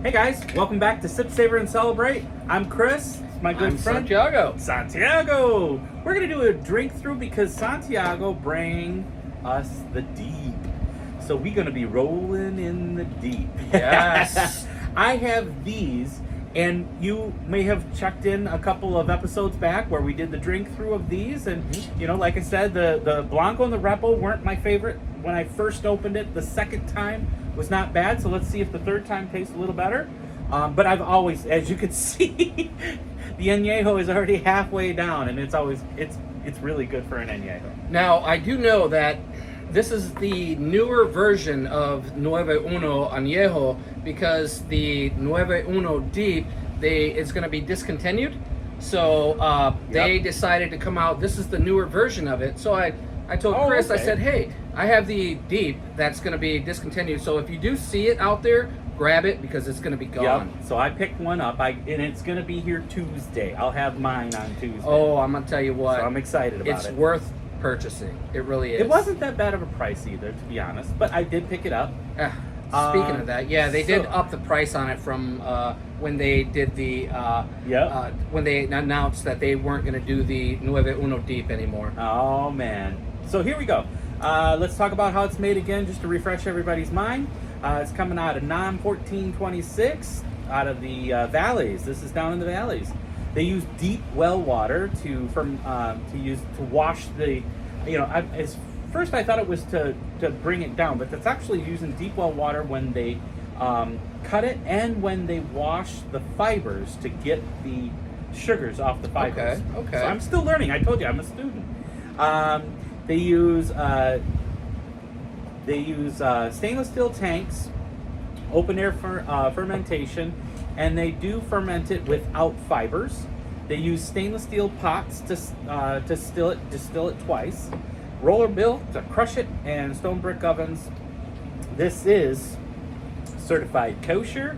Hey guys, welcome back to Sip, Savor, and Celebrate. I'm Chris, my good friend Santiago. We're gonna do a drink through because Santiago bring us the deep. So we're gonna be rolling in the deep. Yes. I have these, and you may have checked in a couple of episodes back where we did the drink through of these. And you know, like I said, the Blanco and the Repo weren't my favorite when I first opened it. The second time was not bad, so let's see if the third time tastes a little better. But I've always, as you can see, the Anejo is already halfway down, and it's really good for an Anejo. Now, I do know that this is the newer version of Nueve Uno Anejo because the Nueve Uno Deep it's going to be discontinued. So they decided to come out. This is the newer version of it. So I told Chris, I said, hey, I have the Deep that's going to be discontinued. So if you do see it out there, grab it because it's going to be gone. Yep. So I picked one up, and it's going to be here Tuesday. I'll have mine on Tuesday. Oh, I'm going to tell you what. So I'm excited about it. It's worth purchasing. It really is. It wasn't that bad of a price either, to be honest, but I did pick it up. Speaking of that, yeah, they did up the price on it from when they did the when they announced that they weren't going to do the Nueve Uno Deep anymore. Oh man! So here we go. Let's talk about how it's made again, just to refresh everybody's mind. It's coming out of NOM 1426, out of the valleys. This is down in the valleys. They use deep well water to wash the. First I thought it was to bring it down, but that's actually using deep well water when they cut it and when they wash the fibers to get the sugars off the fibers. Okay. So I'm still learning. I told you I'm a student. They use stainless steel tanks, open air fermentation, and they do ferment it without fibers. They use stainless steel pots to distill it twice. Roller mill to crush it, and stone brick ovens. This is certified kosher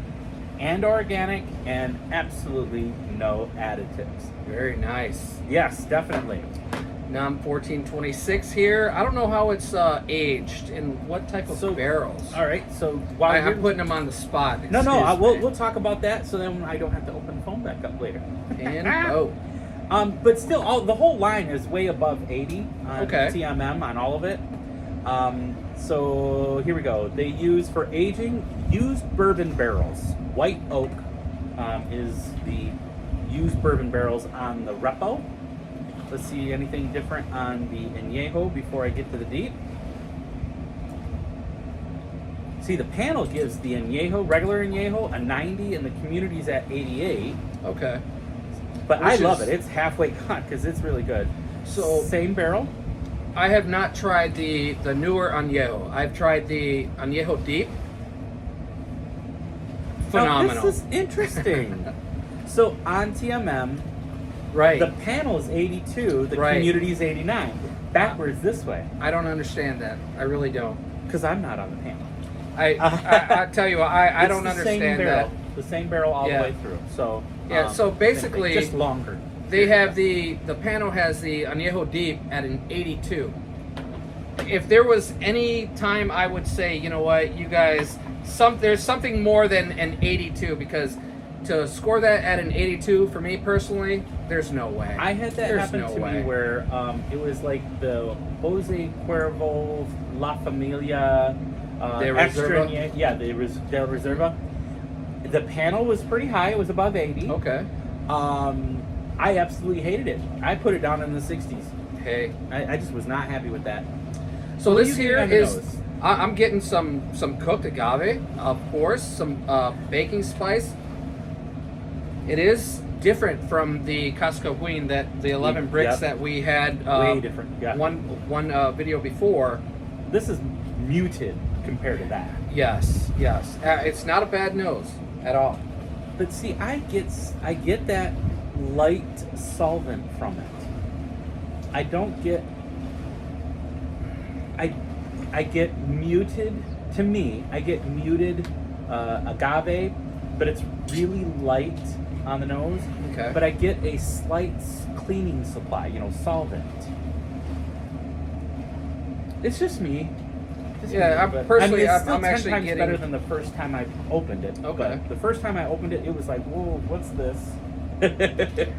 and organic and absolutely no additives. Very nice. Yes, definitely. Now I'm 1426 here. I don't know how it's aged and what type of barrels. All right, so while I'm putting them on the spot. We'll talk about that, so then I don't have to open the phone back up later. And go. But still, the whole line is way above 80 on Okay. TMM on all of it. So here we go. They use for aging used bourbon barrels. White oak is the used bourbon barrels on the Repo. Let's see anything different on the Anejo before I get to the Deep. See, the panel gives the Anejo, regular Anejo, a 90, and the community's at 88. Okay. But I love it. It's halfway gone because it's really good. So same barrel. I have not tried the newer Anejo. I've tried the Anejo Deep. Phenomenal. Now, this is interesting. So on TMM, right, the panel is 82, the community is 89. Backwards this way. I don't understand that. I really don't. Because I'm not on the panel. I tell you what, I don't understand that. The same barrel all the way through. So so basically, just longer. They have the panel has the Anejo Deep at an 82. If there was any time I would say, you know what, you guys, there's something more than an 82, because to score that at an 82 for me personally, there's no way. I had that happen to me where it was like the Jose Cuervo La Familia extra. The Reserva. The panel was pretty high. It was above 80. Okay. I absolutely hated it. I put it down in the 60s. Hey. I just was not happy with that. So this here is, I'm getting some cooked agave, of course, some baking spice. It is different from the Cascahuin, that the 11 bricks that we had. Way different. Yeah. One video before. This is muted compared to that. Yes. It's not a bad nose at all. But see, I get that light solvent from it. I don't get. I get muted. To me, I get muted agave, but it's really light on the nose. Okay. But I get a slight cleaning supply, solvent. It's just me. Yeah, But, personally, it's I'm still 10 actually times getting- better than the first time I opened it. Okay. But the first time I opened it, it was like, whoa, what's this?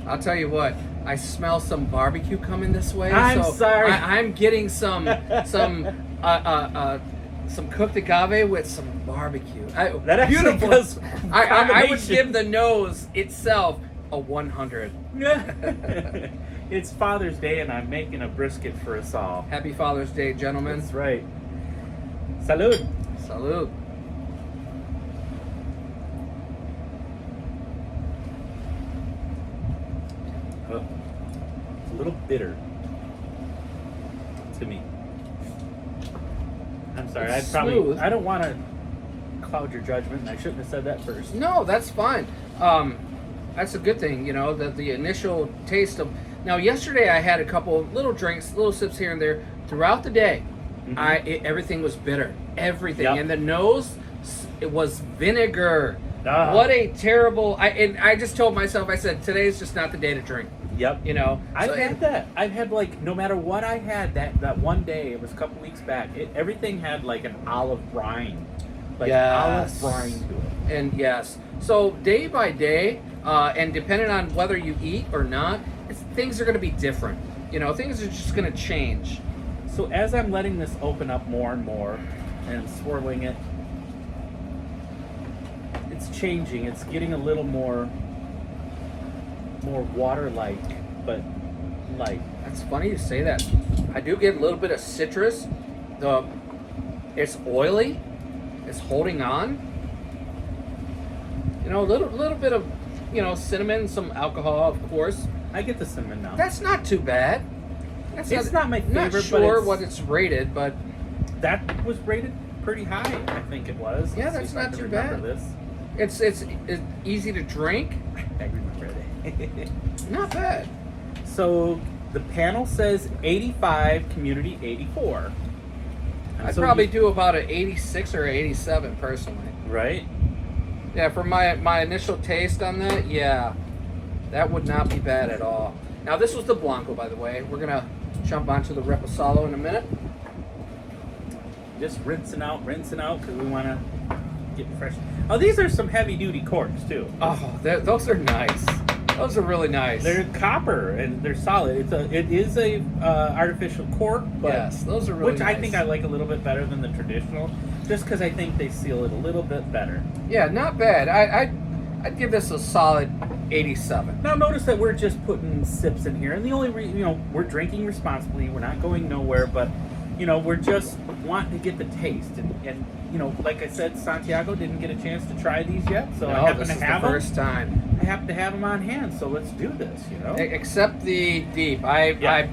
I'll tell you what, I smell some barbecue coming this way. I'm so sorry. I'm getting some cooked agave with some barbecue. That actually beautiful. does I would combination. give the nose itself a 100. It's Father's Day, and I'm making a brisket for us all. Happy Father's Day, gentlemen. That's right. Salud. Salud. Oh, it's a little bitter to me. I'm sorry. It's I smooth. don't want to cloud your judgment, and I shouldn't have said that first. No, that's fine. That's a good thing, that the initial taste of. Now, yesterday I had a couple little drinks, little sips here and there. Throughout the day, Mhm. everything was bitter. Everything. Yep. And the nose, it was vinegar. Ah. What a terrible. I just told myself, I said, today's just not the day to drink. Yep. I've So had that. I've had, like, no matter what I had, that one day, it was a couple weeks back, everything had like an olive brine. Like Yes. olive brine to it. And yes. So day by day, and depending on whether you eat or not, things are going to be different. Things are just going to change. So as I'm letting this open up more and more and swirling it, it's changing. It's getting a little more water-like, but light. That's funny you say that. I do get a little bit of citrus. It's oily. It's holding on. A little bit of, cinnamon, some alcohol, of course. I get the cinnamon now. That's not too bad. It's not my favorite, Not but sure it's- what it's rated, but That was rated pretty high, I think it was. Yeah, Let's that's see if I not can too remember bad. This. it's easy to drink. I remember it. Not bad. So the panel says 85, community 84. And I'd so probably do about an 86 or 87 personally. Right? Yeah, for my initial taste on that, yeah, that would not be bad at all. Now, this was the Blanco, by the way. We're going to jump onto the Reposado in a minute. Just rinsing out because we want to get fresh. Oh, these are some heavy duty corks too. Oh, those are nice. Those are really nice. They're copper and they're solid. It is a artificial cork, but Yes, those are really which I nice. think I like a little bit better than the traditional, just because I think they seal it a little bit better. Yeah, not bad. I'd give this a solid 87. Now notice that we're just putting sips in here, and the only we're drinking responsibly. We're not going nowhere, but we're just wanting to get the taste, and like I said, Santiago didn't get a chance to try these yet, so I No, happen this to is have the them. first time. I happen to have them on hand, so let's do this. Except the Deep. I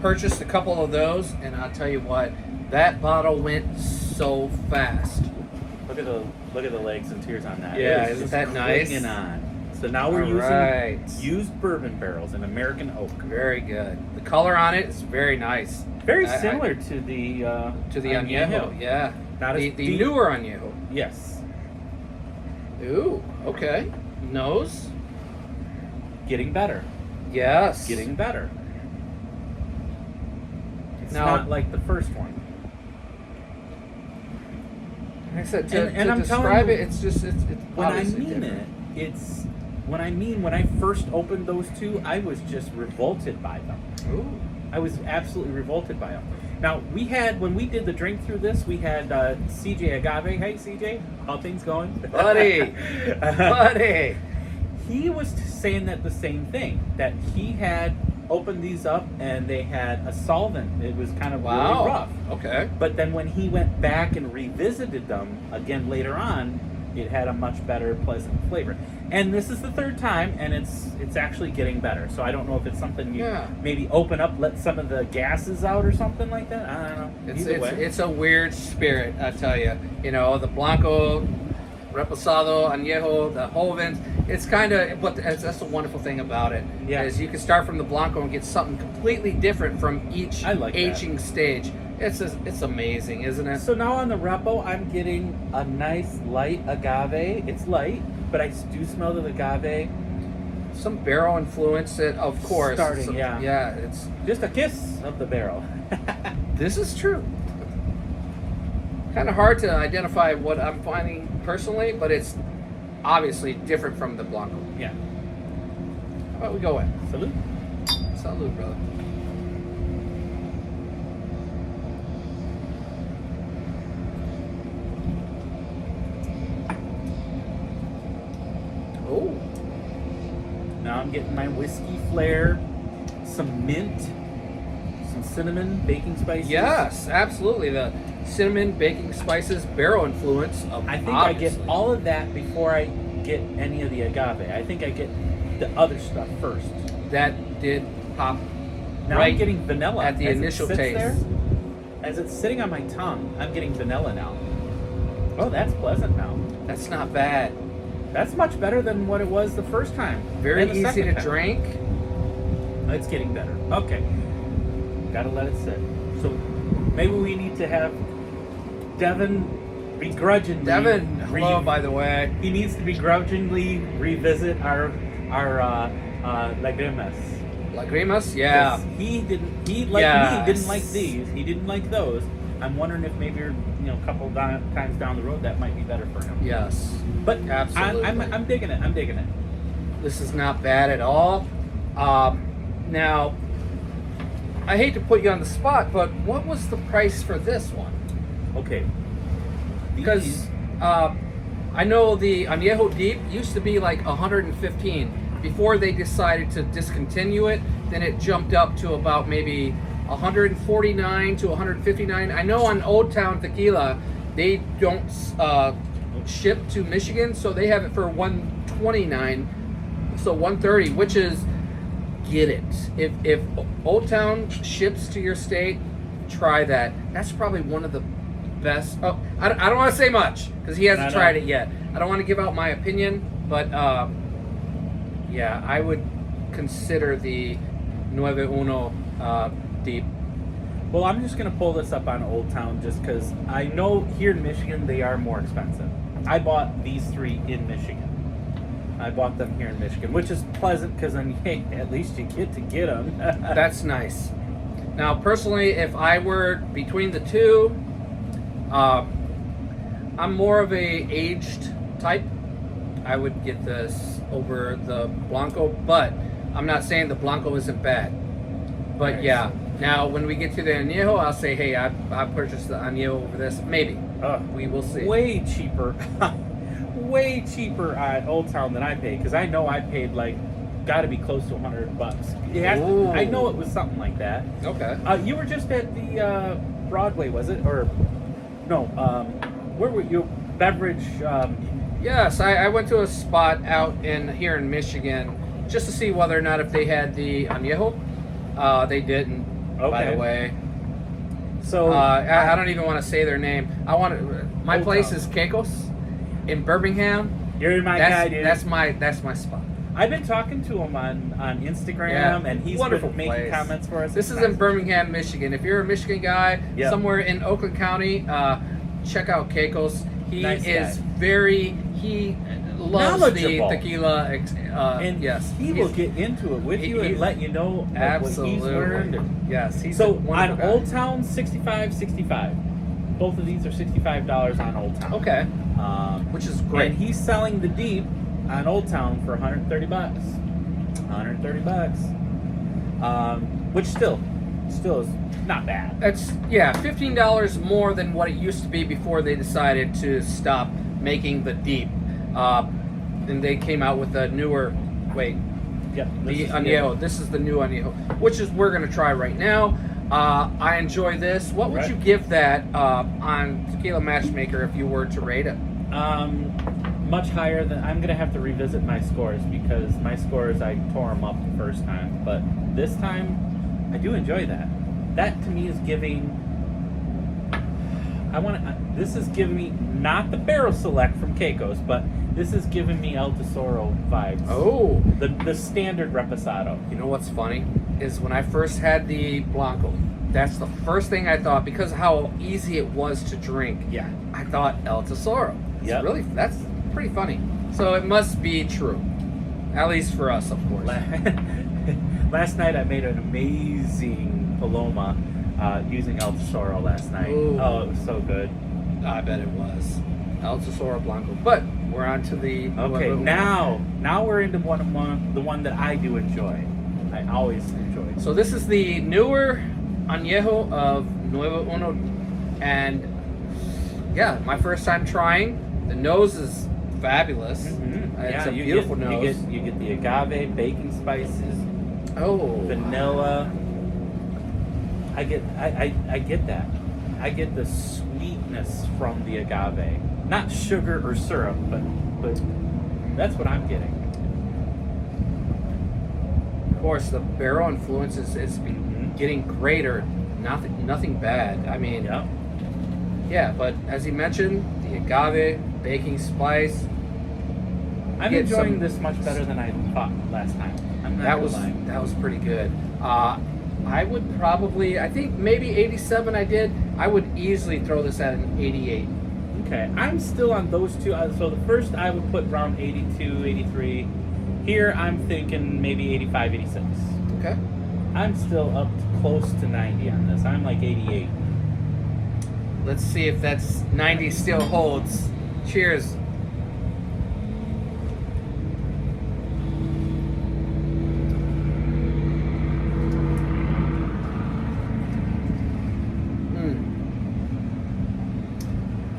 purchased a couple of those, and I'll tell you what, that bottle went so fast. Look at the legs and tears on that. Yeah, It is isn't just that nice? clinging on. So now we're All using right. used bourbon barrels in American oak. Very good. The color on it is very nice. Very I- similar to the Anejo. Yeah. Not the as deep. newer Anejo. Yes, Ooh, okay. Nose. getting better. Yes. Getting better. It's Now- not like the first one. Like I said, And to I'm telling describe you, it, it's just it's When I obviously mean different. when I first opened those two, I was just revolted by them. Ooh. I was absolutely revolted by them. Now, when we did the drink through this, we had CJ Agave. Hey, CJ, how things going? Buddy. Buddy. He was saying that the same thing, that he had opened these up and they had a solvent. It was kind of Wow. really rough. Okay. But then when he went back and revisited them again later on, it had a much better, pleasant flavor. And this is the third time, and it's actually getting better. So I don't know if it's something you Yeah. maybe open up, let some of the gases out or something like that. I don't know. It's a weird spirit, I tell you. The Blanco, Reposado, Anejo, the Jovens. It's kind of, but that's the wonderful thing about it. Yeah. Is you can start from the Blanco and get something completely different from each I like that. aging stage. It's amazing, isn't it? So now on the Repo, I'm getting a nice light agave. It's light, but I do smell the agave. Some barrel influence, of course. Starting, yeah. Yeah, it's. Just a kiss of the barrel. This is true. Kind of hard to identify what I'm finding personally, but it's obviously different from the blanco. Yeah. How about we go in? Salute. Salud, brother. Oh, Now I'm getting my whiskey flair, some mint, some cinnamon, baking spices. yes, absolutely. The cinnamon, baking spices, barrel influence. I think obviously. I get all of that before I get any of the agave. I think I get the other stuff first. That did pop. Now right I'm getting vanilla at the as it initial sits taste. there. As it's sitting on my tongue, I'm getting vanilla now. Oh, that's pleasant now. That's not bad. That's much better than what it was the first time. Very and the easy second to time. drink. It's getting better. Okay. Gotta let it sit. So maybe we need to have Devin begrudgingly. Devin, hello, by the way. He needs to begrudgingly revisit our Lagrimas. Lagrimas? Yeah. 'Cause he didn't. He like Yes. me didn't like these. He didn't like those. I'm wondering if maybe a couple times down the road that might be better for him. Yes. But Absolutely. I'm digging it. I'm digging it. This is not bad at all. Now, I hate to put you on the spot, but what was the price for this one? Okay. Because These- I know the Anejo Deep used to be like 115 before they decided to discontinue it. Then it jumped up to about maybe 149 to 159. I know on Old Town Tequila they don't ship to Michigan, so they have it for 129, so 130, which is get it. If Old Town ships to your state, try that. That's probably one of the best. Oh, I don't want to say much because he hasn't No. tried it yet. I don't want to give out my opinion, but yeah, I would consider the Nueve Uno Deep. Well, I'm just gonna pull this up on Old Town just because I know here in Michigan they are more expensive. I bought these three in Michigan. I bought them here in Michigan, which is pleasant because then hey, at least you get to get them. That's nice. Now, personally, if I were between the two, I'm more of a aged type. I would get this over the Blanco, but I'm not saying the Blanco isn't bad. But Nice. yeah, now when we get to the Anejo, I'll say, hey, I purchased the Anejo over this. Maybe. We will see. Way cheaper, way cheaper at Old Town than I paid because I know I paid like got to be close to $100. Yeah, Ooh. I know it was something like that. Okay. You were just at the Broadway, was it? Or no? Where were you? Beverage. Yes, I went to a spot out here in Michigan just to see whether or not if they had the Anejo. They didn't, by Okay. the way. So I don't even want to say their name. My Old place Town. is Caicos in Birmingham. You're my guy, dude. That's my spot. I've been talking to him on Instagram, Yeah, and he's wonderful been making place. comments for us. This It's is in nice. Birmingham, Michigan. If you're a Michigan guy, Yep. somewhere in Oakland County, check out Caicos. He Nice is guy. he loves the Knowledgeable. tequila. And yes, he will get into it with he- you and he's- let you know like, absolutely. what he's learned. Yes, he's a So wonderful on guy. Old Town, 65. Both of these are $65 on Old Town. Okay, which is great. And he's selling the Deep on Old Town for $130. $130. Which still is not bad. That's $15 more than what it used to be before they decided to stop making the Deep. And they came out with a newer. Wait, Yep. the Anejo. This is the new Anejo, which is we're gonna try right now. I enjoy this. What would Right. you give that on Tequila Matchmaker if you were to rate it? Much higher than I'm gonna have to revisit my scores because my scores I tore them up the first time, but this time I do enjoy that. That to me is giving. This is giving me not the Barrel Select from Caicos, but this is giving me El Tesoro vibes. Oh, The standard reposado. you know what's funny is when I first had the Blanco. That's the first thing I thought because of how easy it was to drink. Yeah. I thought El Tesoro. Yep. That's pretty funny. So it must be true, at least for us, of course. Last night I made an amazing Paloma using El Tesoro last night. Ooh. Oh, it was so good. I bet it was. Altasora Blanco. But we're on to the... Okay, now we're into the one that I do enjoy. I always enjoy. So this is the newer Anejo of Nueve Uno. And yeah, my first time trying. The nose is fabulous. Mm-hmm. It's a beautiful nose. You get the agave, baking spices, vanilla. I get that. I get the sweetness from the agave. Not sugar or syrup, but that's what I'm getting. Of course, the barrel influence is getting greater. Nothing bad. I mean, yeah. But as he mentioned, the agave, baking spice. I'm enjoying this much better than I thought last time. That was pretty good. I would probably, I think maybe 87 I did. I would easily throw this at an 88. Okay, I'm still on those two. So the first I would put around 82, 83. Here I'm thinking maybe 85, 86. Okay. I'm still up close to 90 on this. I'm like 88. Let's see if that's 90 still holds. Cheers.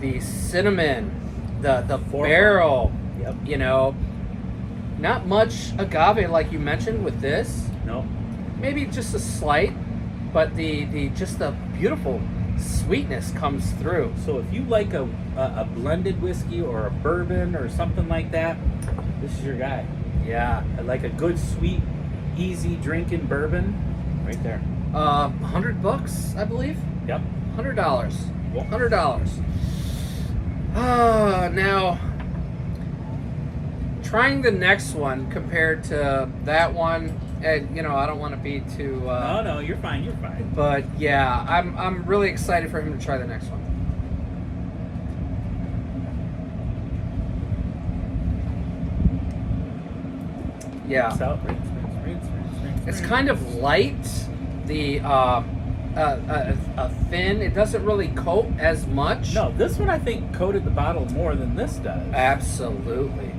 The cinnamon, the barrel, you know, not much agave like you mentioned with this. No. Maybe just a slight, but the beautiful sweetness comes through. So if you like a blended whiskey or a bourbon or something like that, this is your guy. Yeah. I like a good, sweet, easy drinking bourbon, right there. $100, I believe. Yep. $100. $100. Now, trying the next one compared to that one, and you know, I don't want to be too. No, you're fine. You're fine. But yeah, I'm really excited for him to try the next one. Yeah. It's kind of light. The thin. It doesn't really coat as much. No, this one I think coated the bottle more than this does. Absolutely.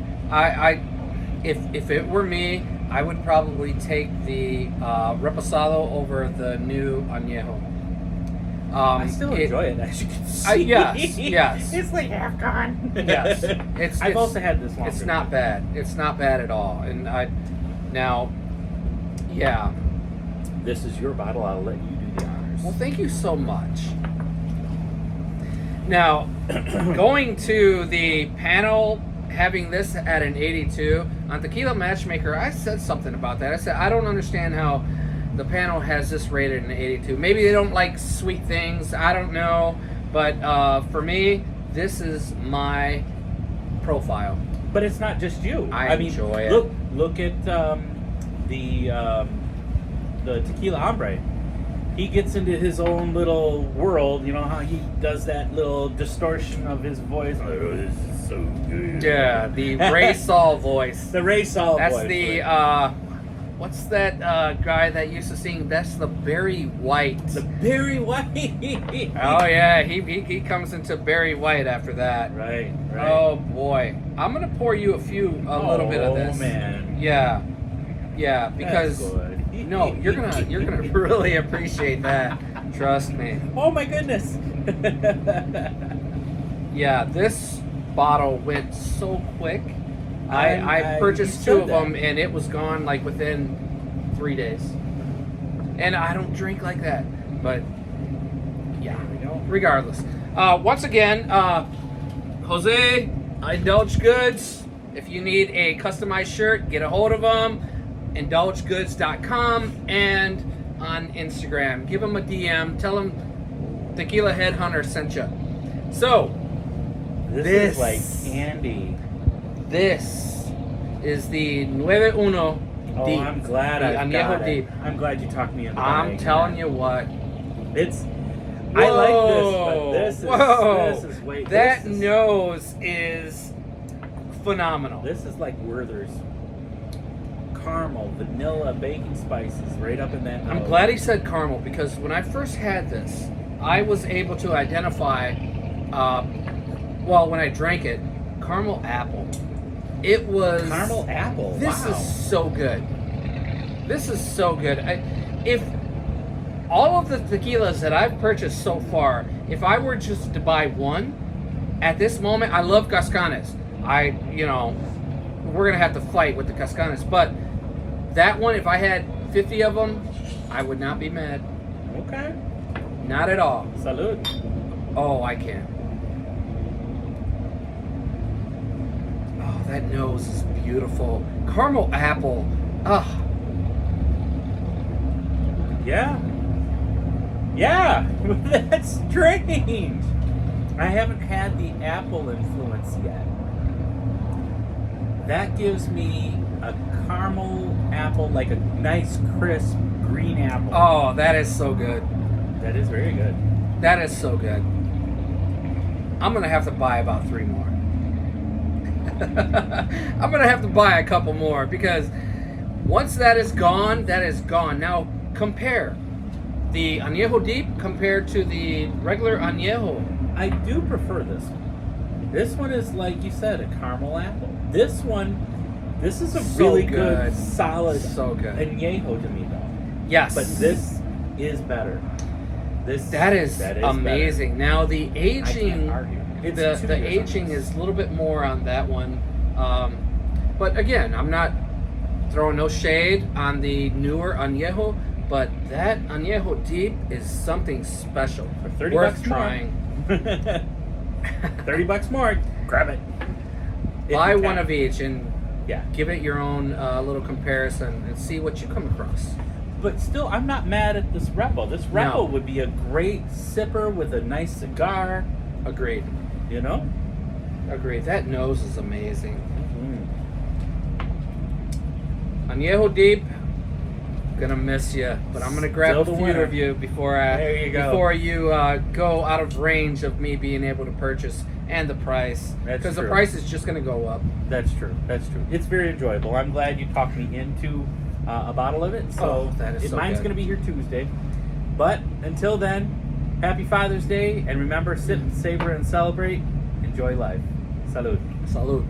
If it were me, I would probably take the reposado over the new Anejo. I still enjoy it, as you can see. Yes. It's like half gone. Yes. I've also had this one. It's not bad. It's not bad at all. And yeah. This is your bottle. I'll let you do the honors. Well, thank you so much. Now, going to the panel, having this at an 82 on Tequila Matchmaker, I said something about that. I said I don't understand how the panel has this rated an 82. Maybe they don't like sweet things. I don't know, but for me, this is my profile. But it's not just you. I mean, enjoy it. Look at the tequila hombre. He gets into his own little world. You know how he does that little distortion of his voice. Oh, this is so good. Yeah, the Ray Saul voice. The Ray Saul voice. That's the what's that guy that used to sing? That's the Barry White. The Barry White. Oh yeah, he comes into Barry White after that. Right. Oh boy, I'm gonna pour you a little bit of this. Oh man. Yeah, because no, you're gonna really appreciate that. Trust me. Oh my goodness. Yeah, this bottle went so quick. I purchased two of them and it was gone like within 3 days. And I don't drink like that, but yeah, regardless. Once again, Jose, Indulge Goods. If you need a customized shirt, get a hold of them. IndulgeGoods.com and on Instagram. Give them a DM. Tell them Tequila Headhunter sent you. So, this is like candy. This is the Nueve Uno Deep. I'm glad I got it. Deep. I'm glad you talked me into it. I'm telling you what. I like this, but this is way. That nose is phenomenal. This is like Werther's. Caramel, vanilla, baking spices right up in that nose. I'm glad he said caramel because when I first had this, I was able to identify well, when I drank it, caramel apple. It was Caramel apple. This wow. is so good. This is so good. If all of the tequilas that I've purchased so far, if I were just to buy one, at this moment, I love Cascanes. We're gonna have to fight with the Cascanes, but that one, if I had 50 of them, I would not be mad. Okay. Not at all. Salud. Oh, I can. Oh, that nose is beautiful. Caramel apple. Ugh. Yeah. Yeah. That's strange. I haven't had the apple influence yet. That gives me a caramel apple, like a nice crisp green apple. Oh, that is so good. That is very good. That is so good. I'm gonna have to buy about 3 more. I'm gonna have to buy a couple more because once that is gone, that is gone. Now compare the Anejo Deep compared to the regular Anejo. I do prefer this one. This one is, like you said, a caramel apple. This is a So really good. good, solid So good. Anejo to me, though. Yes. But this is better. That is amazing. Better. Now the I can't aging, argue. It's 2 the years on aging this. is a little bit more on that one. But again, I'm not throwing no shade on the newer Anejo, but that Anejo Deep is something special. For 30 worth bucks more. trying. 30 bucks more. Grab it. If Buy you one can. of each and Yeah. give it your own little comparison and see what you come across. But still, I'm not mad at this Repo. This Repo No. would be a great sipper with a nice cigar, Agreed. you know? Agreed. That nose is amazing. Mm-hmm. Anejo Deep, gonna miss you, but I'm gonna grab Still a the few winner. of you before There you go. go out of range of me being able to purchase and the price, That's because the true. price is just gonna go up. That's true. That's true. It's very enjoyable. I'm glad you talked me into a bottle of it. So Oh, that is so mine's good. going to be here Tuesday. But until then, happy Father's Day, and remember, sip, savor, and celebrate. Enjoy life. Salud. Salud.